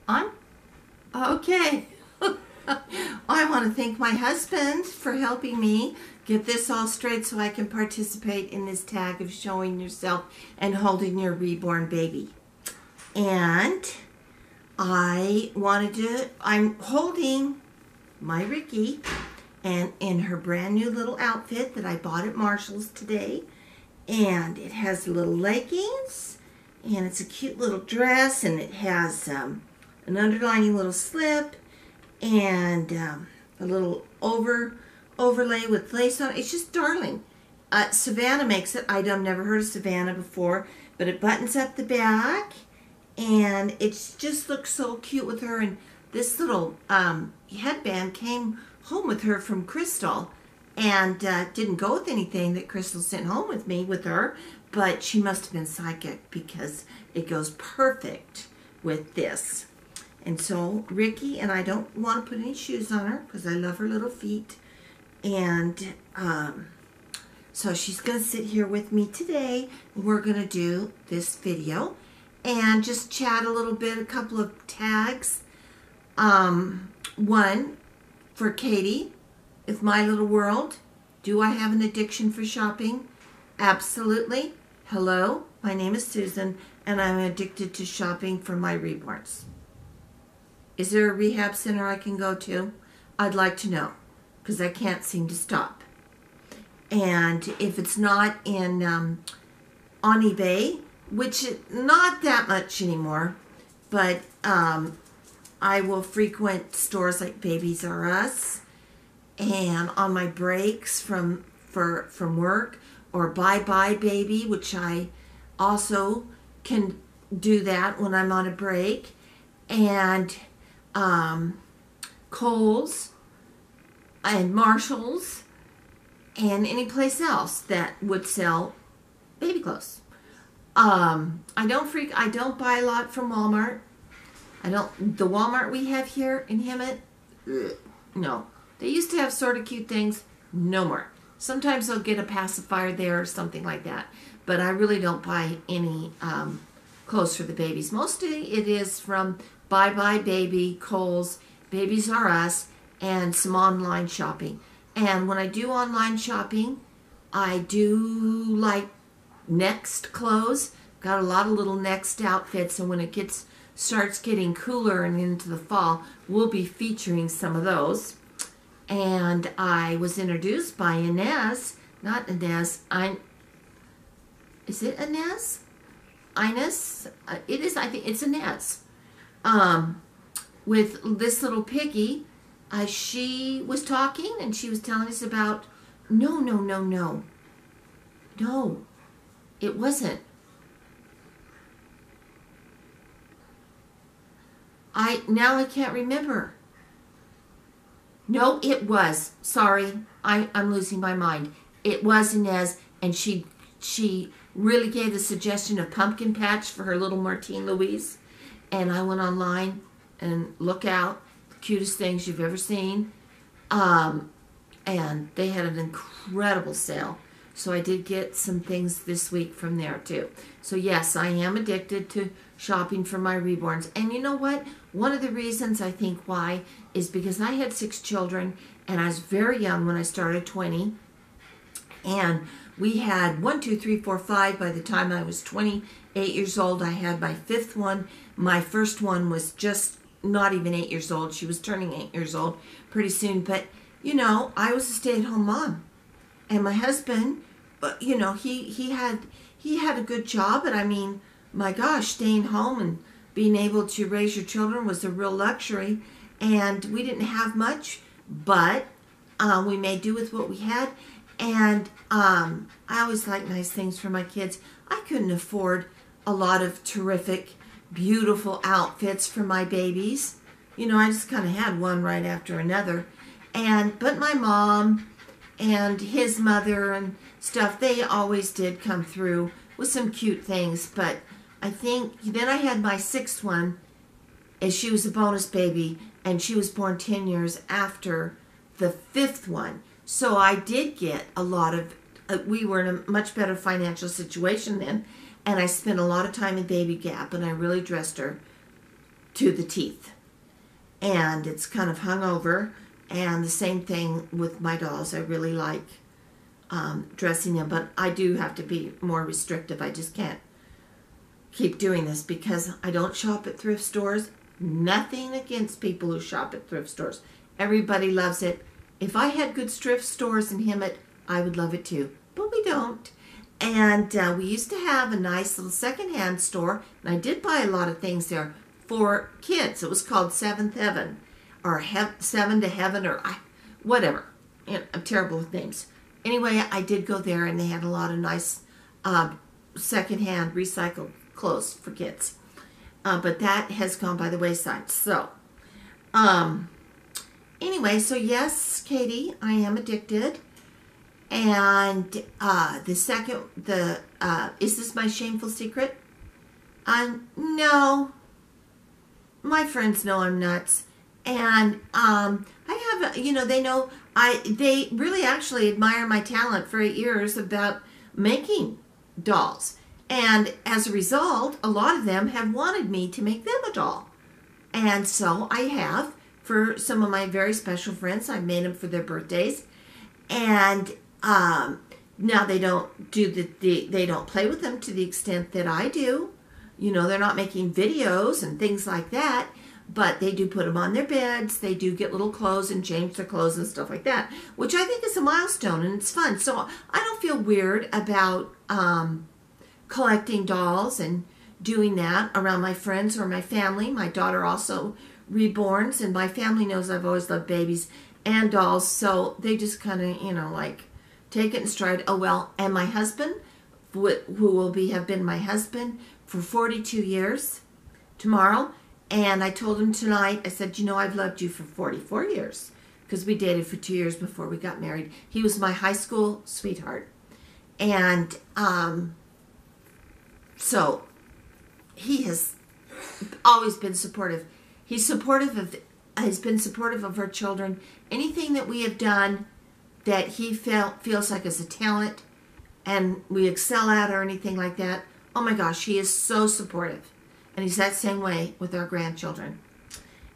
On? Okay. I want to thank my husband for helping me get this all straight so I can participate in this tag of showing yourself and holding your reborn baby. And I'm holding my Ricky and in her brand new little outfit that I bought at Marshall's today. And it has little leggings and it's a cute little dress and it has an underlining little slip and a little overlay with lace on it. It's just darling. Savannah makes it. I've never heard of Savannah before, but it buttons up the back and it just looks so cute with her. And this little headband came home with her from Crystal and didn't go with anything that Crystal sent home with me with her, but she must have been psychic because it goes perfect with this. And so Ricky, and I don't want to put any shoes on her because I love her little feet. And so she's going to sit here with me today. We're going to do this video and just chat a little bit, a couple of tags. One for Katie, with My Little World. Do I have an addiction for shopping? Absolutely. Hello, my name is Susan, and I'm addicted to shopping for my reborns. Is there a rehab center I can go to? I'd like to know, because I can't seem to stop. And if it's not in on eBay, which is not that much anymore, but I will frequent stores like Babies R Us, and on my breaks from work, or Bye Bye Baby, which I also can do that when I'm on a break, and Kohl's and Marshall's and any place else that would sell baby clothes. I don't buy a lot from Walmart. The Walmart we have here in Hemet, no. They used to have sort of cute things, no more. Sometimes they'll get a pacifier there or something like that, but I really don't buy any clothes for the babies. Mostly it is from Bye Bye Baby, Kohl's, Babies R Us, and some online shopping. And when I do online shopping, I do like Next clothes. Got a lot of little Next outfits, and when it starts getting cooler and into the fall, we'll be featuring some of those. And I was introduced by Inez, not Inez, is it Inez? Ines? It is, I think it's Inez. With this little piggy, she was talking and she was telling us about, no, it wasn't. Now I can't remember. No, it was. Sorry, I'm losing my mind. It was Inez, and she really gave the suggestion of pumpkin patch for her little Martine Louise. And I went online and look out, the cutest things you've ever seen. And they had an incredible sale. So I did get some things this week from there too. So yes, I am addicted to shopping for my reborns. And you know what? One of the reasons I think why is because I had 6 children and I was very young when I started 20. And we had 1, 2, 3, 4, 5. By the time I was 28 years old, I had my 5th one. My first one was just not even 8 years old. She was turning 8 years old pretty soon. But, you know, I was a stay-at-home mom. And my husband, you know, he had a good job. But, I mean, my gosh, staying home and being able to raise your children was a real luxury. And we didn't have much, but we made do with what we had. And I always like nice things for my kids. I couldn't afford a lot of terrific, beautiful outfits for my babies. You know, I just kind of had one right after another. But my mom and his mother and stuff, they always did come through with some cute things. But I think then I had my 6th one, and she was a bonus baby, and she was born 10 years after the 5th one. So I did get a lot of, we were in a much better financial situation then, and I spent a lot of time in Baby Gap, and I really dressed her to the teeth. And it's kind of hung over. And the same thing with my dolls. I really like dressing them, but I do have to be more restrictive. I just can't keep doing this because I don't shop at thrift stores. Nothing against people who shop at thrift stores. Everybody loves it. If I had good thrift stores in Hemet, I would love it too. But we don't. And we used to have a nice little secondhand store, and I did buy a lot of things there for kids. It was called Seventh Heaven, or Seven to Heaven, or whatever. You know, I'm terrible with names. Anyway, I did go there, and they had a lot of nice secondhand recycled clothes for kids. But that has gone by the wayside. So, anyway, so yes, Katie, I am addicted. And is this my shameful secret? No. My friends know I'm nuts. And I have, they know, they really actually admire my talent for 8 years about making dolls. And as a result, a lot of them have wanted me to make them a doll. And so I have, for some of my very special friends. I've made them for their birthdays. And now they don't do they don't play with them to the extent that I do. They're not making videos and things like that. But they do put them on their beds. They do get little clothes and change their clothes and stuff like that, which I think is a milestone and it's fun. So I don't feel weird about collecting dolls and doing that around my friends or my family. My daughter also reborns, and my family knows I've always loved babies and dolls. So they just kind of, like take it in stride. Oh, well, and my husband, who will have been my husband for 42 years tomorrow. And I told him tonight, I said, I've loved you for 44 years because we dated for 2 years before we got married. He was my high school sweetheart. And so he has always been supportive. He's been supportive of our children. Anything that we have done that he feels like is a talent and we excel at or anything like that, oh my gosh, he is so supportive. And he's that same way with our grandchildren.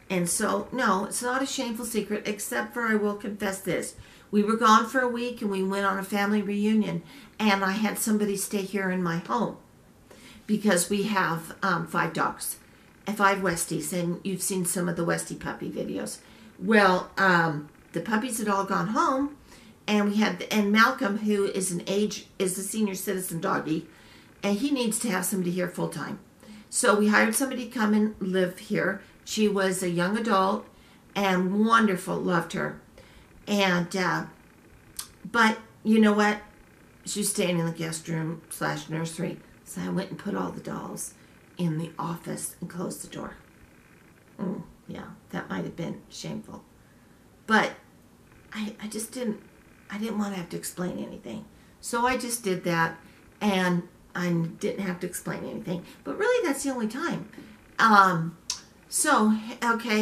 And so, no, it's not a shameful secret, except for I will confess this. We were gone for a week and we went on a family reunion, and I had somebody stay here in my home because we have 5 dogs and 5 Westies, and you've seen some of the Westie puppy videos. Well, the puppies had all gone home, and and Malcolm, who is a senior citizen doggy, and he needs to have somebody here full time. So we hired somebody to come and live here. She was a young adult and wonderful, loved her. And, but you know what? She was staying in the guest room / nursery. So I went and put all the dolls in the office and closed the door. Yeah, that might have been shameful. But I didn't want to have to explain anything. So I just did that, and I didn't have to explain anything. But really, that's the only time. So, okay.